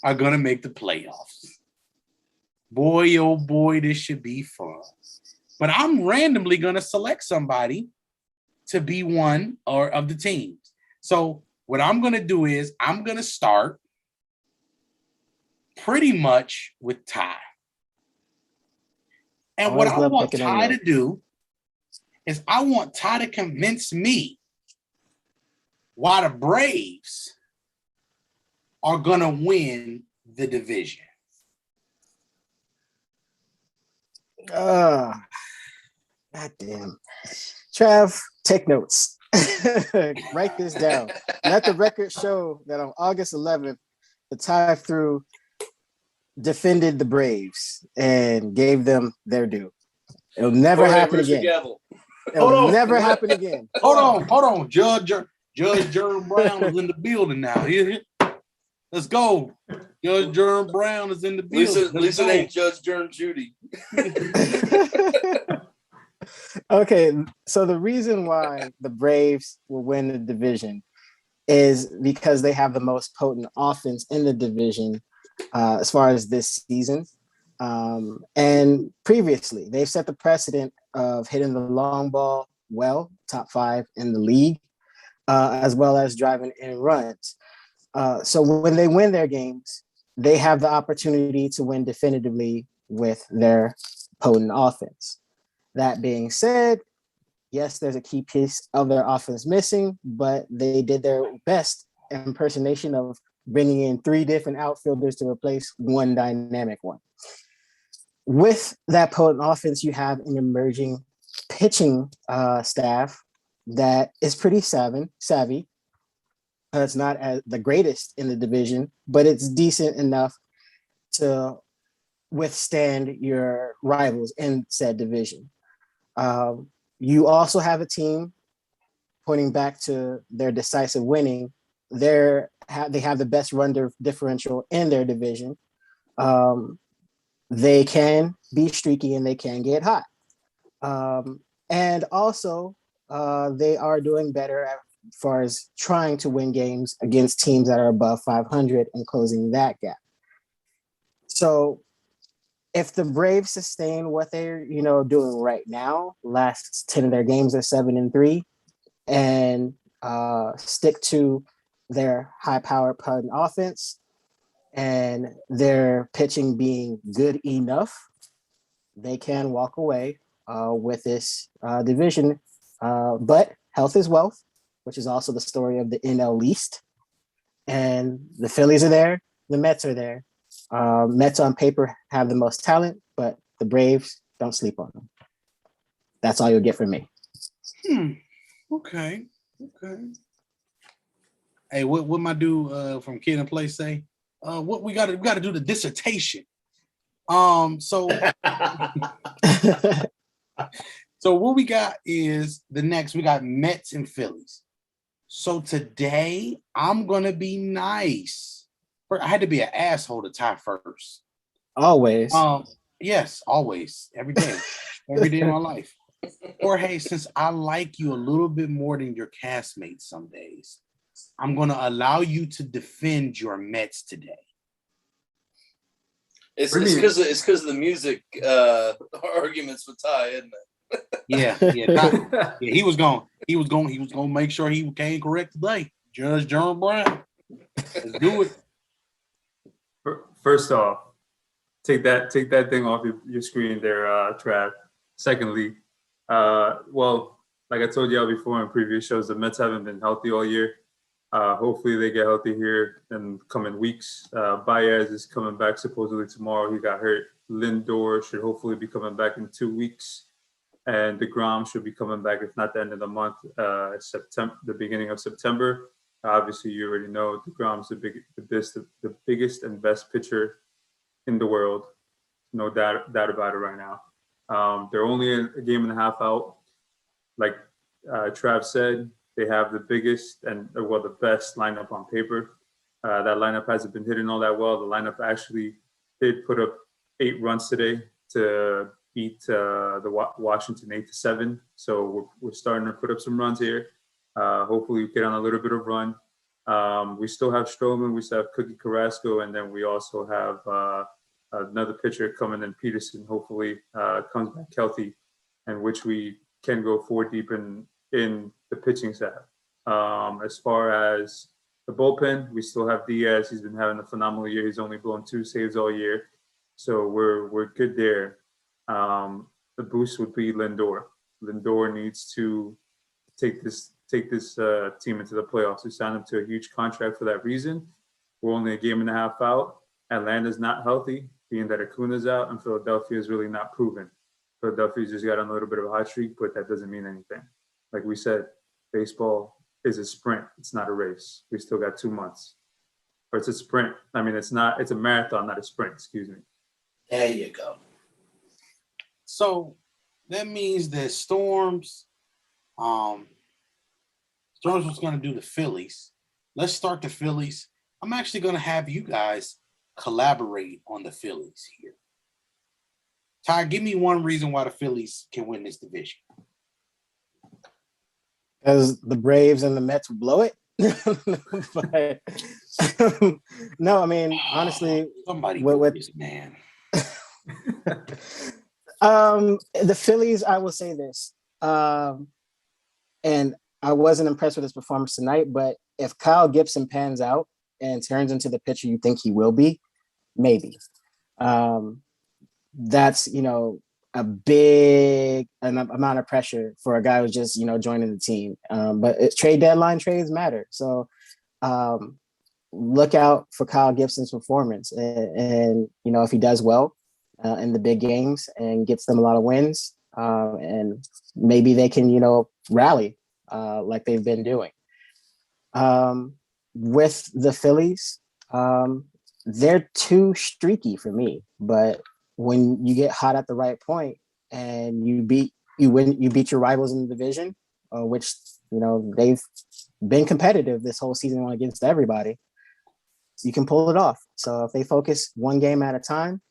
are gonna make the playoffs. Boy, oh boy, this should be fun. But I'm randomly gonna select somebody to be one or of the teams. So what I'm gonna do is I'm gonna start pretty much with Ty. And what Always I love want picking on Ty you. to do is I want Ty to convince me why the Braves are gonna win the division. God damn. Trav, take notes. Write this down. Let the record show that on August 11th, the Tie Through defended the Braves and gave them their due. It'll never happen again. It'll never happen again. Hold on. Judge Jerome Brown is in the building now. Let's go. Judge Jerome Brown is in the building. Lisa ain't Judge Jern Judy. Okay, so the reason why the Braves will win the division is because they have the most potent offense in the division as far as this season. And previously, they've set the precedent of hitting the long ball well, top 5 in the league, as well as driving in runs. So when they win their games, they have the opportunity to win definitively with their potent offense. That being said, yes, there's a key piece of their offense missing, but they did their best impersonation of bringing in 3 different outfielders to replace one dynamic one. With that potent offense, you have an emerging pitching staff that is pretty savvy. It's not as the greatest in the division, but it's decent enough to withstand your rivals in said division. You also have a team, pointing back to their decisive winning, they have the best run differential in their division. They can be streaky and they can get hot. And also, they are doing better as far as trying to win games against teams that are above 500 and closing that gap. So if the Braves sustain what they're, doing right now, last 10 of their games are 7-3, and stick to their high-powered potent offense and their pitching being good enough, they can walk away with this division. But health is wealth, which is also the story of the NL East. And the Phillies are there, the Mets are there. Mets on paper have the most talent, but the Braves, don't sleep on them. That's all you'll get from me. Okay. Hey, what my dude from Kid and Play say? What we gotta do the dissertation. So what we got is the next. We got Mets and Phillies. So today I'm gonna be nice. I had to be an asshole to Ty first. Always. Yes, always, every day of my life. Jorge, since I like you a little bit more than your castmates some days, I'm gonna allow you to defend your Mets today. It's because of the music arguments with Ty, isn't it? Yeah. He was gonna make sure he came correct today. Judge Jerome Brown. Let's do it. First off, take that thing off your screen there, Trav. Secondly, well, like I told y'all before in previous shows, the Mets haven't been healthy all year. Hopefully they get healthy here in coming weeks. Baez is coming back supposedly tomorrow. He got hurt. Lindor should hopefully be coming back in 2 weeks. And DeGrom should be coming back, if not the end of the month, September, the beginning of September. Obviously, you already know DeGrom's the biggest and best pitcher in the world. No doubt about it right now. They're only a game and a half out. Like Trav said, They have the biggest and, the best lineup on paper. That lineup hasn't been hitting all that well. The lineup actually did put up 8 runs today to beat the Washington 8-7. So we're starting to put up some runs here. Hopefully we get on a little bit of run. We still have Stroman, we still have Cookie Carrasco, and then we also have another pitcher coming in, Peterson. Hopefully comes back healthy, and which we can go 4 deep in the pitching staff. As far as the bullpen, we still have Diaz. He's been having a phenomenal year. He's only blown 2 saves all year, so we're good there. The boost would be Lindor. Lindor needs to take this team into the playoffs. We signed him to a huge contract for that reason. We're only a game and a half out. Atlanta's not healthy, being that Acuna's out, and Philadelphia is really not proven. Philadelphia's just got on a little bit of a hot streak, but that doesn't mean anything. Like we said, baseball is a sprint. It's not a race. We still got 2 months. Or it's a sprint. I mean, it's a marathon, not a sprint, excuse me. There you go. So that means that Storms was going to do the Phillies. Let's start the Phillies. I'm actually going to have you guys collaborate on the Phillies here. Ty, give me one reason why the Phillies can win this division. Because the Braves and the Mets will blow it. But, no, I mean, honestly, somebody with this man. The Phillies, I will say this, and I wasn't impressed with his performance tonight, but if Kyle Gibson pans out and turns into the pitcher you think he will be, maybe. That's, a big amount of pressure for a guy who's just, joining the team. But trade deadline trades matter. So look out for Kyle Gibson's performance. And if he does well in the big games and gets them a lot of wins, and maybe they can, rally like they've been doing. With the Phillies, they're too streaky for me, but when you get hot at the right point and you beat your rivals in the division, which they've been competitive this whole season against everybody, you can pull it off. So if they focus one game at a time,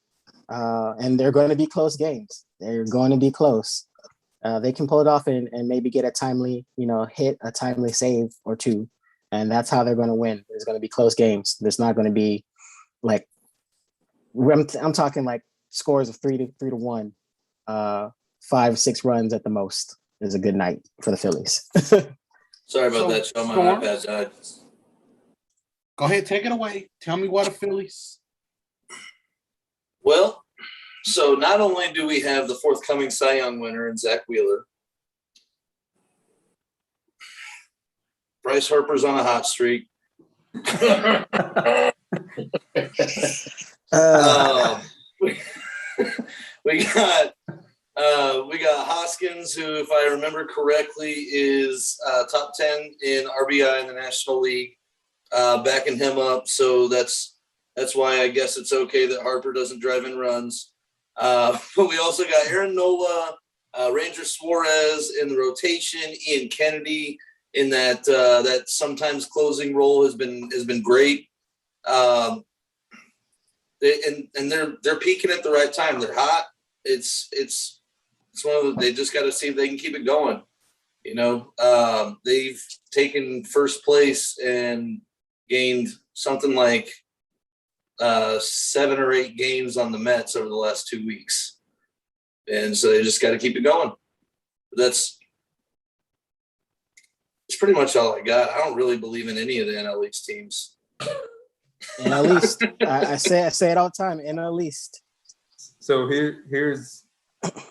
and they're going to be close games, they're going to be close. They can pull it off and maybe get a timely, hit, a timely save or two, and that's how they're going to win. There's going to be close games. There's not going to be like I'm talking like scores of 3-1, 5-6 runs at the most is a good night for the Phillies. Sorry about that, Sean. My iPad died. Go ahead, take it away. Tell me why the Phillies. Well, so not only do we have the forthcoming Cy Young winner in Zach Wheeler, Bryce Harper's on a hot streak. We got Hoskins, who, if I remember correctly, is top 10 in RBI in the National League, backing him up. So that's why I guess it's okay that Harper doesn't drive in runs. But we also got Aaron Nola, Ranger Suarez in the rotation, Ian Kennedy in that sometimes closing role has been great. And they're peaking at the right time. They're hot. It's one of they just got to see if they can keep it going. They've taken first place and gained something like 7 or 8 games on the Mets over the last 2 weeks, and so they just got to keep it going. That's pretty much all I got. I don't really believe in any of the NL East teams. NL East. I say it all the time. NL East. So here's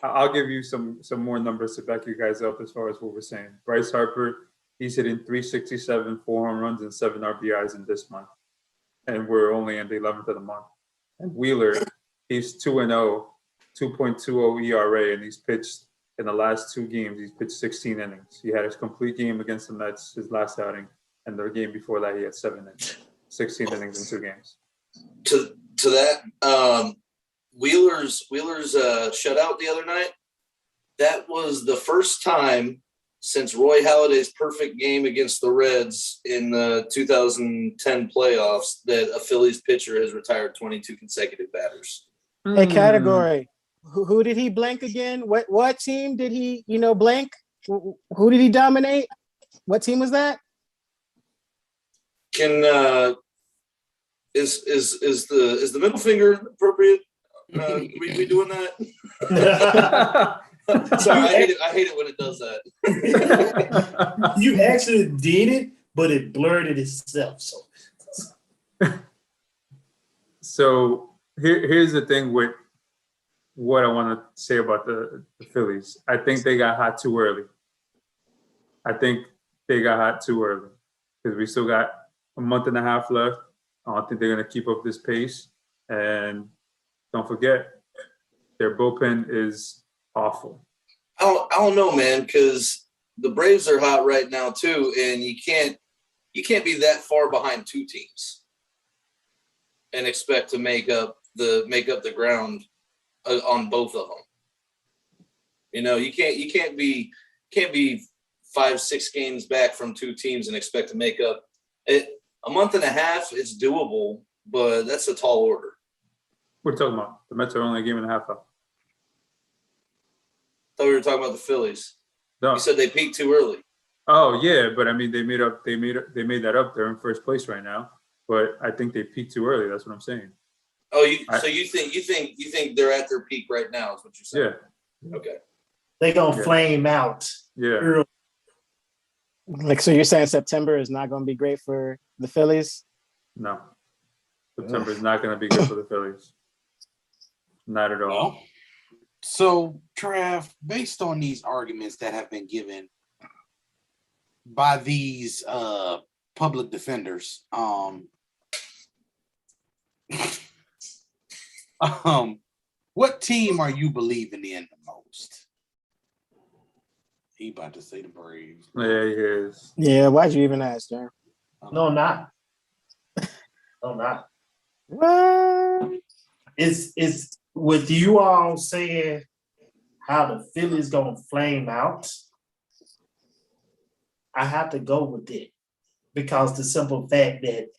I'll give you some more numbers to back you guys up as far as what we're saying. Bryce Harper, he's hitting 367, 4 home runs, and 7 RBIs in this month, and we're only in the 11th of the month. And Wheeler, he's 2-0, 2.20 ERA, and he's pitched in the last 2 games. He's pitched 16 innings. He had his complete game against the Mets, his last outing, and the game before that he had 7 innings. 16 innings in 2 games. To that, Wheeler's shutout the other night, that was the first time since Roy Halladay's perfect game against the Reds in the 2010 playoffs that a Phillies pitcher has retired 22 consecutive batters. Hey, category. Who did he blank again? What team did he, blank? Who did he dominate? What team was that? Can is the middle finger appropriate? We doing that? Sorry, I hate it when it does that. You actually did it, but it blurred it itself. So here's the thing with what I want to say about the Phillies. I think they got hot too early. Because we still got a month and a half left. I don't think they're going to keep up this pace. And don't forget, their bullpen is awful. I don't know, man, because the Braves are hot right now too, and you can't be that far behind two teams and expect to make up the ground on both of them. You can't be 5-6 games back from two teams and expect to make up it. A month and a half, it's doable, but that's a tall order. What are you talking about? The Mets are only a game and a half up. I thought we were talking about the Phillies. No. You said they peaked too early. Oh yeah, but I mean they made that up. They're in first place right now, but I think they peaked too early. That's what I'm saying. Oh, you think they're at their peak right now? Is what you're saying? Yeah. Okay. They gonna flame out. Yeah. Early. Like, so you're saying September is not going to be great for the Phillies? No. September is not going to be good for the Phillies. Not at all. Well, so, Trav, based on these arguments that have been given by these public defenders, what team are you believing in the most? He about to say the Braves. Yeah, he is. Yeah, why'd you even ask, Jerry? No, I'm not. No, I'm not. What? It's with you all saying how the Phillies gonna flame out. I have to go with it because the simple fact that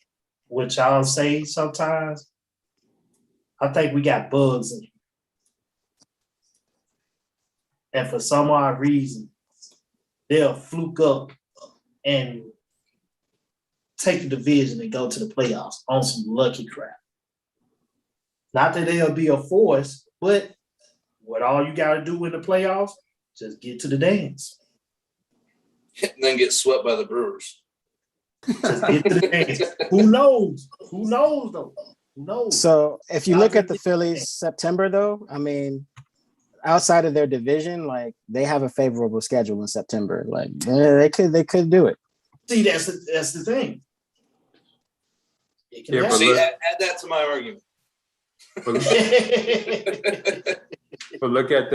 what y'all say sometimes, I think we got bugs in it. And for some odd reason, they'll fluke up and take the division and go to the playoffs on some lucky crap. Not that they'll be a force, but what all you got to do in the playoffs, just get to the dance. And then get swept by the Brewers. Just get to the dance. Who knows? Who knows, though? Who knows? So if you look at the Phillies September, though, I mean, outside of their division, like, they have a favorable schedule in September. Like, they could do it. See, that's the thing. It can Yeah, but happen. See, add that to my argument. But look at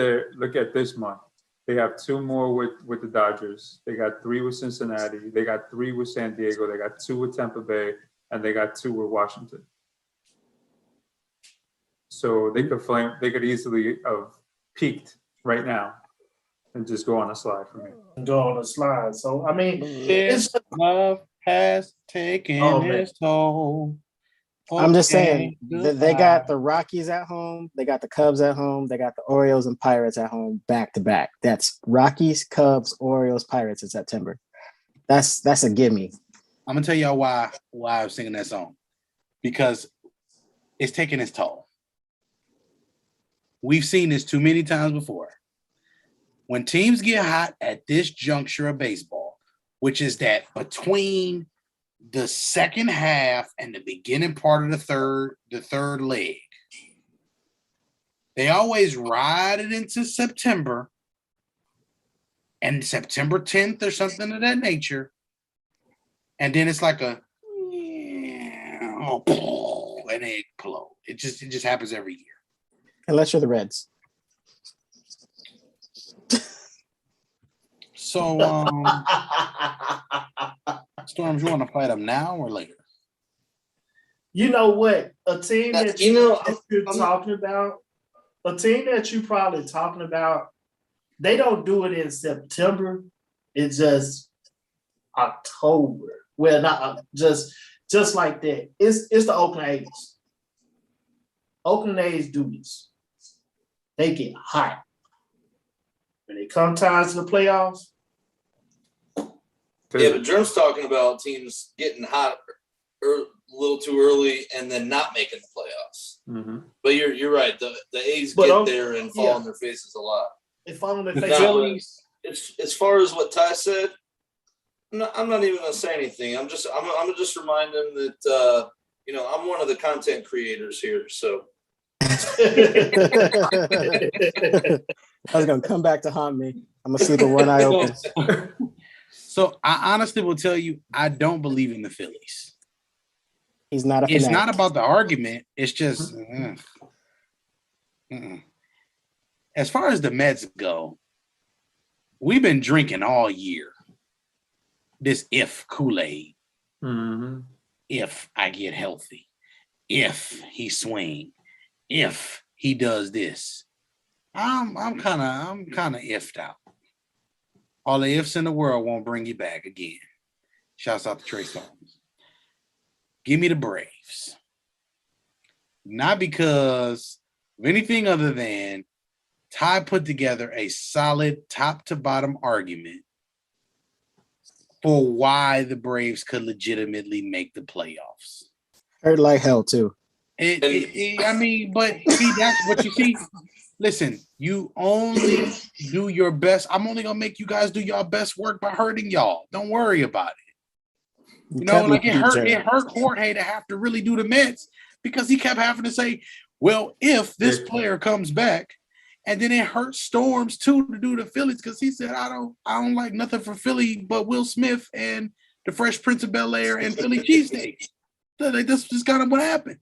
this month. They have 2 more with the Dodgers. They got 3 with Cincinnati. They got 3 with San Diego. They got 2 with Tampa Bay, and they got 2 with Washington. So they could easily have peaked right now and just go on a slide for me. Go on a slide. So I mean, This love has taken its toll. I'm just saying, Okay, they got the Rockies at home, they got the Cubs at home, they got the Orioles and Pirates at home back to back. That's Rockies, Cubs, Orioles, Pirates in September. That's a gimme. I'm gonna tell y'all why I was singing that song. Because it's taking its toll. We've seen this too many times before. When teams get hot at this juncture of baseball, which is that between the second half and the beginning part of the third leg, they always ride it into September, and September 10th or something of that nature. And then it's like and they explode. It just happens every year. Unless you're the Reds. So, Storms, you want to fight them now or later? you know what? A team that you're talking about, a team that you probably talking about, they don't do it in September It's just October. Well, not just like that. It's the Oakland A's. Oakland A's do this. They get hot. When it comes time to the playoffs. Yeah, but Jerm's talking about teams getting hot a little too early and then not making the playoffs. Mm-hmm. But you're right. The A's get there and fall on their faces a lot. They fall on their The faces. Phillies. As far as what Ty said, I'm not even gonna say anything. I'm gonna just remind him that I'm one of the content creators here. So I was gonna come back to haunt me. I'm gonna sleep with one eye open. So I honestly will tell you, I don't believe in the Phillies. He's not a fanatic. It's not about the argument. It's just as far as the Mets go, we've been drinking all year. This if Kool-Aid. Mm-hmm. If I get healthy. If he swing. If he does this. I'm kind of iffed out. All the ifs in the world won't bring you back again. Shouts out to Trey Songz. Give me the Braves. Not because of anything other than Ty put together a solid top to bottom argument for why the Braves could legitimately make the playoffs. Hurt like hell too. But see, that's what you see. Listen, you only do your best. I'm only gonna make you guys do your best work by hurting y'all. Don't worry about it. It hurt Jorge to have to really do the Mets because he kept having to say, well, if this player comes back, and then it hurt Storms too to do the Phillies because he said, I don't like nothing for Philly but Will Smith and the Fresh Prince of Bel-Air and Philly cheesesteaks. That's just kind of what happened.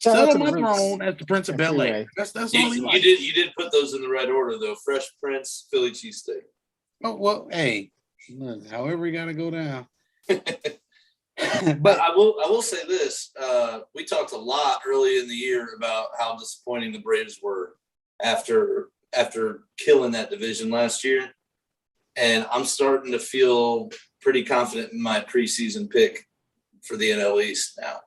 Settle my throne as the Prince of Bel-Air. That's all he likes. You did put those in the right order though. Fresh Prince, Philly cheesesteak. Oh well, hey, look, however you gotta go down. But I will say this: we talked a lot early in the year about how disappointing the Braves were after killing that division last year, and I'm starting to feel pretty confident in my preseason pick for the NL East now.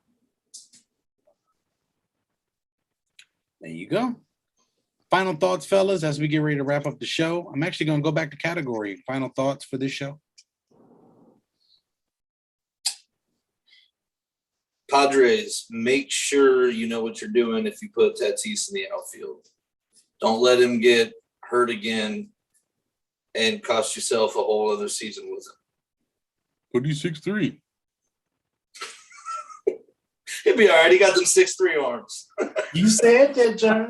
There you go. Final thoughts, fellas, as we get ready to wrap up the show. I'm actually going to go back to category. Final thoughts for this show. Padres, make sure you know what you're doing if you put Tatis in the outfield. Don't let him get hurt again and cost yourself a whole other season with him. But he's 6'3". He'll be all right. He got them 6'3" arms. You said that, John.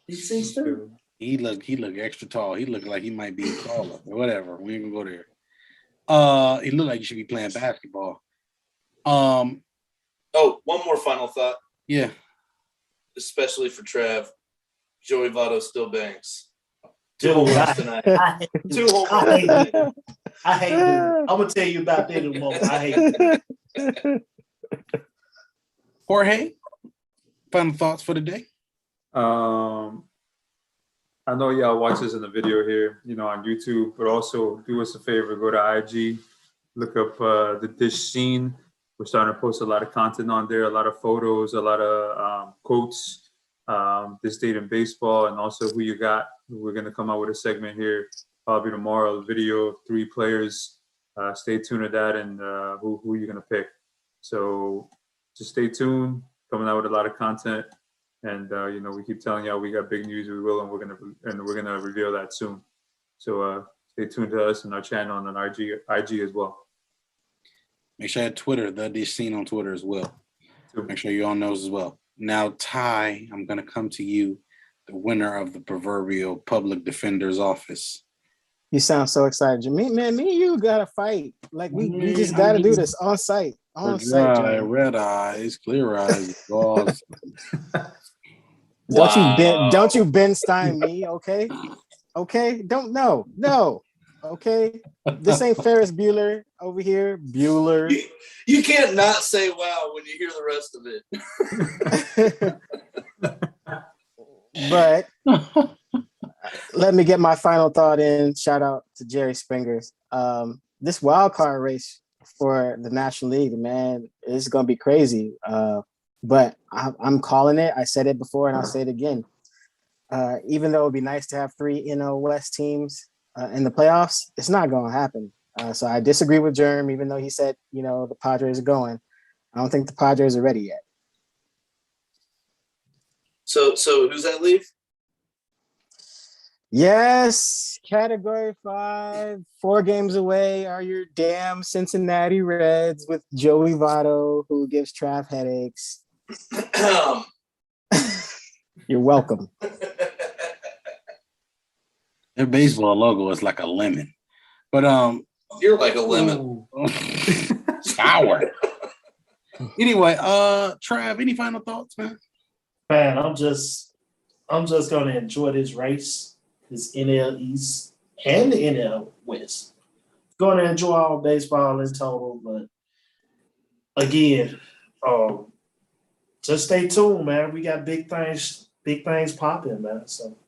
He's 6'3". He look extra tall. He looked like he might be taller. Whatever. We ain't gonna go there. He looked like he should be playing basketball. Oh, one more final thought. Yeah. Especially for Trav. Joey Votto still bangs. Dude, Two home runs tonight. I hate it. I'm gonna tell you about that in a moment. I hate it. Jorge, final thoughts for the day? I know y'all watch this in the video here, on YouTube, but also do us a favor, go to IG, look up the Dish Scene. We're starting to post a lot of content on there, a lot of photos, a lot of quotes, this date in baseball, and also who you got. We're going to come out with a segment here probably tomorrow, a video of 3 players. Stay tuned to that and who you're going to pick. So just stay tuned, coming out with a lot of content. And we keep telling y'all we got big news. We will, and we're gonna reveal that soon. So stay tuned to us and our channel and on IG as well. Make sure you have Twitter, the Dish Scene on Twitter as well. Make sure you all know as well. Now, Ty, I'm gonna come to you, the winner of the proverbial public defender's office. You sound so excited. Me and you gotta fight. Like we just gotta do this on site. On site, John. Red eyes, clear eyes, balls. Don't you Ben Stein me, okay? Okay? No. Okay? This ain't Ferris Bueller over here. Bueller. You can't not say wow when you hear the rest of it. But let me get my final thought in. Shout out to Jerry Springer's. This wild card race for the National League, man, is going to be crazy. But I'm calling it. I said it before, and I'll say it again. Even though it would be nice to have 3 NL West teams in the playoffs, it's not going to happen. So I disagree with Germ, even though he said, the Padres are going. I don't think the Padres are ready yet. So who's that leave? Yes, Category 5, 4 games away are your damn Cincinnati Reds with Joey Votto, who gives Trav headaches. You're welcome. Their baseball logo is like a lemon. But you're like a lemon. Sour. Anyway, Trav, any final thoughts, man? Man, I'm just gonna enjoy this race, this NL East and the NL West. Gonna enjoy all baseball in total, but again, just stay tuned, man. We got big things popping, man. So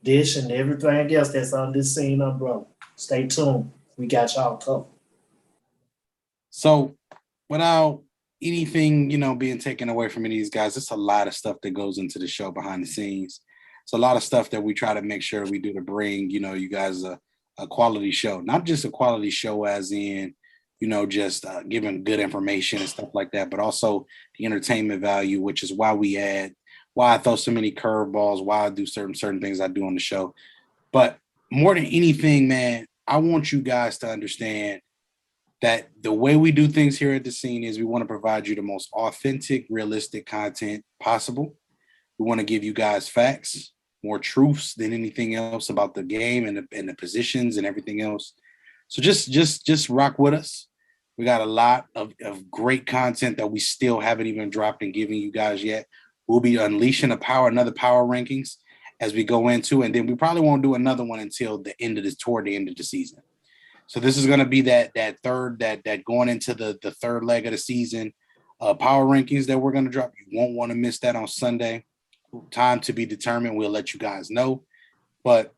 Dish and everything else that's on this scene umbrella. Stay tuned. We got y'all covered. So without anything, being taken away from any of these guys, it's a lot of stuff that goes into the show behind the scenes. It's a lot of stuff that we try to make sure we do to bring, you guys a quality show, not just a quality show as in, just giving good information and stuff like that, but also the entertainment value, which is why I throw so many curveballs, why I do certain things I do on the show. But more than anything, man, I want you guys to understand that the way we do things here at The Scene is we want to provide you the most authentic, realistic content possible. We want to give you guys facts, more truths than anything else about the game and the positions and everything else. So just rock with us. We got a lot of great content that we still haven't even dropped and given you guys yet. We'll be unleashing another power rankings as we go into, and then we probably won't do another one until toward the end of the season. So this is going to be that third going into the third leg of the season power rankings that we're going to drop. You won't want to miss that on Sunday. Time to be determined. We'll let you guys know. But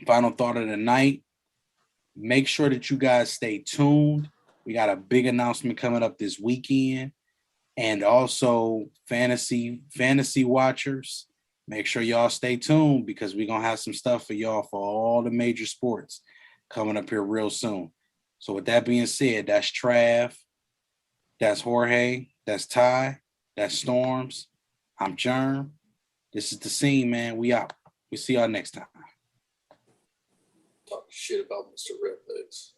final thought of the night, make sure that you guys stay tuned. We got a big announcement coming up this weekend. And also fantasy watchers, make sure y'all stay tuned because we're going to have some stuff for y'all for all the major sports coming up here real soon. So with that being said, that's Trav, that's Jorge, that's Ty, that's Storms, I'm Germ. This is The Scene, man. We out. We see y'all next time. Talk shit about Mr. Redlegs.